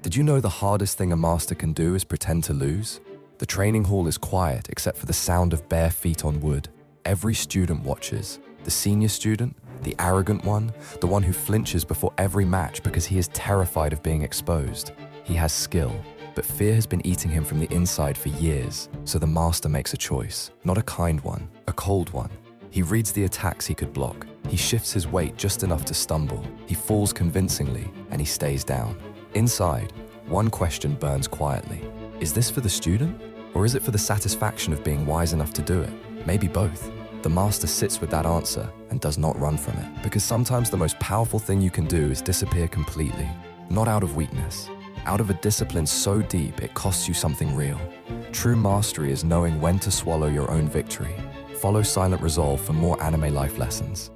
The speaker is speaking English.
Did you know the hardest thing a master can do is pretend to lose? The training hall is quiet except for the sound of bare feet on wood. Every student watches. The senior student, the arrogant one, the one who flinches before every match because he is terrified of being exposed. He has skill, but fear has been eating him from the inside for years, so the master makes a choice. Not a kind one, a cold one. He reads the attacks he could block. He shifts his weight just enough to stumble. He falls convincingly, and he stays down. Inside, one question burns quietly. Is this for the student? Or is it for the satisfaction of being wise enough to do it? Maybe both. The master sits with that answer and does not run from it. Because sometimes the most powerful thing you can do is disappear completely. Not out of weakness. Out of a discipline so deep it costs you something real. True mastery is knowing when to swallow your own victory. Follow Silent Resolve for more anime life lessons.